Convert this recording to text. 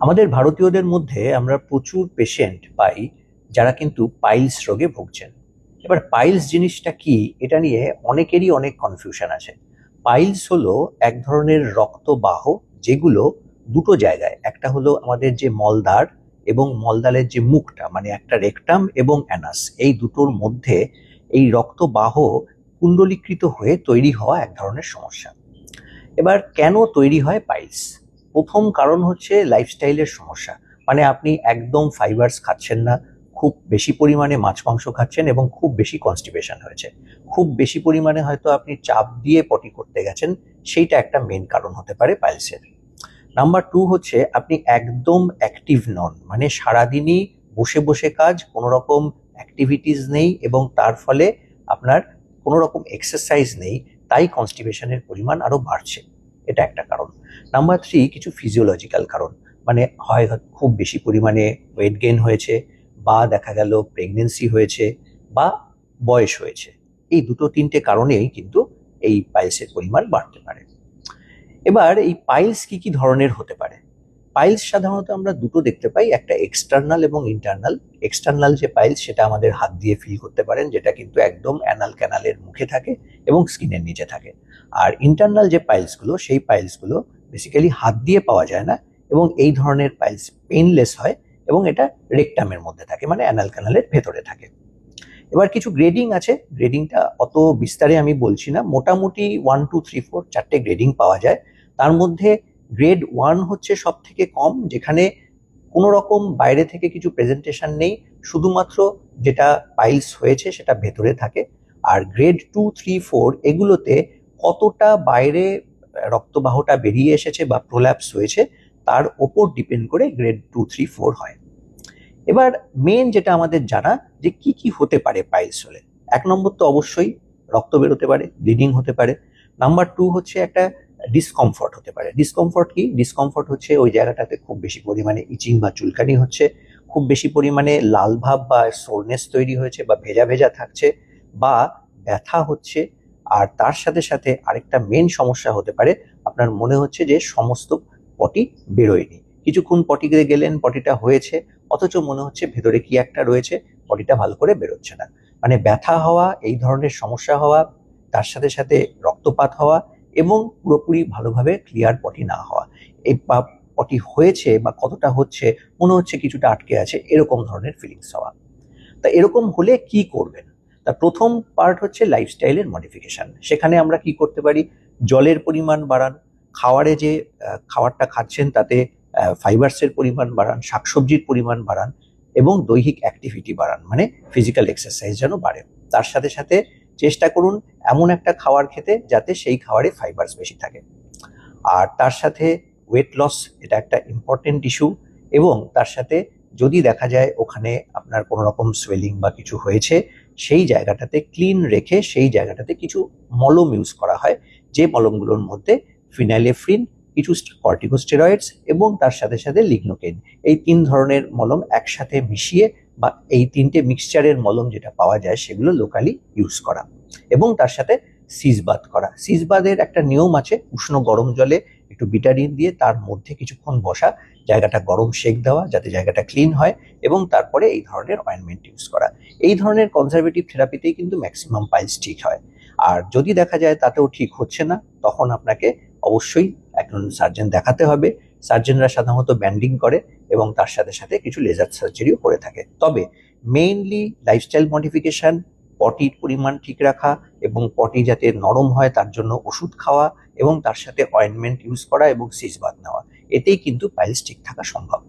আমাদের ভারতীয়দের মধ্যে আমরা প্রচুর পেশেন্ট পাই যারা কিন্তু পাইলস রোগে ভুগছেন। এবার পাইলস জিনিসটা কি, এটা নিয়ে অনেকেরই অনেক কনফিউশন আছে। পাইলস হলো এক ধরনের রক্তবাহ, যেগুলো দুটো জায়গায়, একটা হলো আমাদের যে মলদ্বার এবং মলদ্বারের যে মুখটা, মানে একটা রেকটাম এবং অ্যানাস, এই দুটোর মধ্যে এই রক্তবাহ কুণ্ডলীকৃত হয়ে তৈরি হওয়া এক ধরনের সমস্যা। এবার কেন তৈরি হয় পাইলস? প্রথম কারণ হচ্ছে লাইফস্টাইলের সমস্যা। মানে আপনি একদম ফাইবারস খাচ্ছেন না, খুব বেশি পরিমাণে মাছ মাংস খাচ্ছেন এবং খুব বেশি কনস্টিপেশন হয়েছে, খুব বেশি পরিমাণে হয়তো আপনি চাপ দিয়ে পটি করতে গেছেন, সেইটা একটা মেন কারণ হতে পারে পাইলসের। নাম্বার টু হচ্ছে আপনি একদম অ্যাক্টিভ নন, মানে সারাদিনই বসে বসে কাজ, কোনো রকম অ্যাক্টিভিটিস নেই এবং তার ফলে আপনার কোনো রকম এক্সারসাইজ নেই, তাই কনস্টিপেশনের পরিমাণ আরো বাড়ছে। এটা একটা কারণ। নাম্বার থ্রি, কিছু ফিজিওলজিক্যাল কারণ, মানে হয় খুব বেশি পরিমাণে ওয়েট গেইন হয়েছে, বা দেখা গেল প্রেগনেন্সি হয়েছে, বা বয়স হয়েছে। এই দুটো তিনটে কারণেই কিন্তু এই পাইলসের পরিমাণ বাড়তে পারে। এবার এই পাইলস কি কি ধরনের হতে পারে? পাইলস সাধারণত আমরা দুটো দেখতে পাই, একটা এক্সটার্নাল এবং ইন্টারনাল। এক্সটার্নাল যে পাইলস, সেটা আমাদের হাত দিয়ে ফিল করতে পারেন, যেটা কিন্তু একদম অ্যানাল ক্যানালের মুখে থাকে এবং স্কিনের নিচে থাকে। আর ইন্টারনাল যে পাইলসগুলো, সেই পাইলসগুলো বেসিক্যালি হাত দিয়ে পাওয়া যায় না, এবং এই ধরনের পাইলস পেইনলেস হয় এবং এটা রেকটামের মধ্যে থাকে, মানে অ্যানাল ক্যানালের ভেতরে থাকে। এবার কিছু গ্রেডিং আছে, গ্রেডিংটা অত বিস্তারে আমি বলছি না, মোটামুটি 1 2 3 4 চারটে গ্রেডিং পাওয়া যায়। তার মধ্যে গ্রেড 1 হচ্ছে সব থেকে কম, যেখানে কোনো রকম বাইরে থেকে কিছু প্রেজেন্টেশন নেই, শুধুমাত্র যেটা পাইলস হয়েছে সেটা ভেতরে থাকে। আর গ্রেড 2 3 4 এগুলোতে কতটা বাইরে রক্তবাহটা বেরিয়ে এসেছে বা প্রোল্যাপস হয়েছে, তার ওপর ডিপেন্ড করে গ্রেড 2 3 4 হয়। এবার মেন যেটা আমাদের জানা, যে কি কি হতে পারে পাইলস হলে। এক নম্বর তো অবশ্যই রক্ত বেরোতে পারে, ব্লিডিং হতে পারে। নাম্বার টু হচ্ছে একটা ডিসকমফর্ট হতে পারে। ডিসকমফর্ট কি? ডিসকমফর্ট হচ্ছে ওই জায়গাটাতে খুব বেশি পরিমাণে ইচিং বা চুলকানি হচ্ছে, খুব বেশি পরিমাণে লাল ভাব বা সোরনেস তৈরি হয়েছে, বা ভেজা ভেজা থাকছে, বা ব্যথা হচ্ছে। আর তার সাথে সাথে আরেকটা মেন সমস্যা হতে পারে, আপনার মনে হচ্ছে যে সমস্ত পটি বেরোয়নি, কিছুক্ষণ পটিতে গেলেন, পটিটা হয়েছে, অথচ মনে হচ্ছে ভেতরে কি একটা রয়েছে, বডিটা ভালো করে বেরোচ্ছে না। মানে ব্যথা হওয়া, এই ধরনের সমস্যা হওয়া, তার সাথে সাথে রক্তপাত হওয়া, এবং পুরোপুরি ভালোভাবে ক্লিয়ার পটি না হওয়া। এই পটি হয়েছে বা কতটা হচ্ছে, মনে হচ্ছে কিছুটা আটকে আছে, এরকম ধরনের ফিলিংস হওয়া। তা এরকম হলে কি করবেন? তা প্রথম পার্ট হচ্ছে লাইফস্টাইলের মডিফিকেশন। সেখানে আমরা কি করতে পারি? জলের পরিমাণ বাড়ান, খাওয়ারে যে খাবারটা খাচ্ছেন তাতে ফাইবার্সের পরিমাণ বাড়ান, শাকসবজির পরিমাণ বাড়ান, এবং দৈহিক অ্যাক্টিভিটি বাড়ান, মানে ফিজিক্যাল এক্সারসাইজ যেন বাড়ে। তার সাথে সাথে চেষ্টা করুন এমন একটা খাবার খেতে যাতে সেই খাবারে ফাইবার্স বেশি থাকে। আর তার সাথে ওয়েট লস, এটা একটা ইম্পর্টেন্ট ইস্যু। এবং তার সাথে যদি দেখা যায় ওখানে আপনার কোনো রকম সোয়েলিং বা কিছু হয়েছে, সেই জায়গাটাতে ক্লিন রেখে সেই জায়গাটাতে কিছু মলম ইউজ করা হয়, যে মলমগুলোর মধ্যে ফিনাইলেফ্রিন, কিছু কর্টিকোস্টেরয়েডস এবং তার সাথে সাথে লিগনোকেইন, এই তিন ধরনের মলম একসাথে মিশিয়ে, বা এই তিনটে মিক্সচারের মলম যেটা পাওয়া যায় সেগুলো লোকালি ইউজ করা, এবং তার সাথে সিজবাত করা। সিজবাদের একটা নিয়ম আছে, উষ্ণ গরম জলে একটু বিটাডিন দিয়ে তার মধ্যে কিছুক্ষণ বসা, জায়গাটা গরম সেক দেওয়া যাতে জায়গাটা ক্লিন হয়, এবং তারপরে এই ধরনের অয়েন্টমেন্ট ইউজ করা। এই ধরনের কনজারভেটিভ থেরাপিতেই কিন্তু ম্যাক্সিমাম পাইলস ঠিক হয়। আর যদি দেখা যায় তাতেও ঠিক হচ্ছে না, তখন আপনাকে অবশ্যই একজন সার্জন দেখাতে হবে। সার্জনরা সাধারণত ব্যান্ডিং করে এবং তার সাথে সাথে কিছু লেজার সার্জারিও করে থাকে। তবে মেইনলি লাইফস্টাইল মডিফিকেশন, পটির পরিমাণ ঠিক রাখা, এবং পটি যাতে নরম হয় তার জন্য ওষুধ খাওয়া, এবং তার সাথে অয়েন্টমেন্ট ইউজ করা এবং সিজ বাথ নেওয়া, এতেই কিন্তু পাইলস ঠিক থাকা সম্ভব।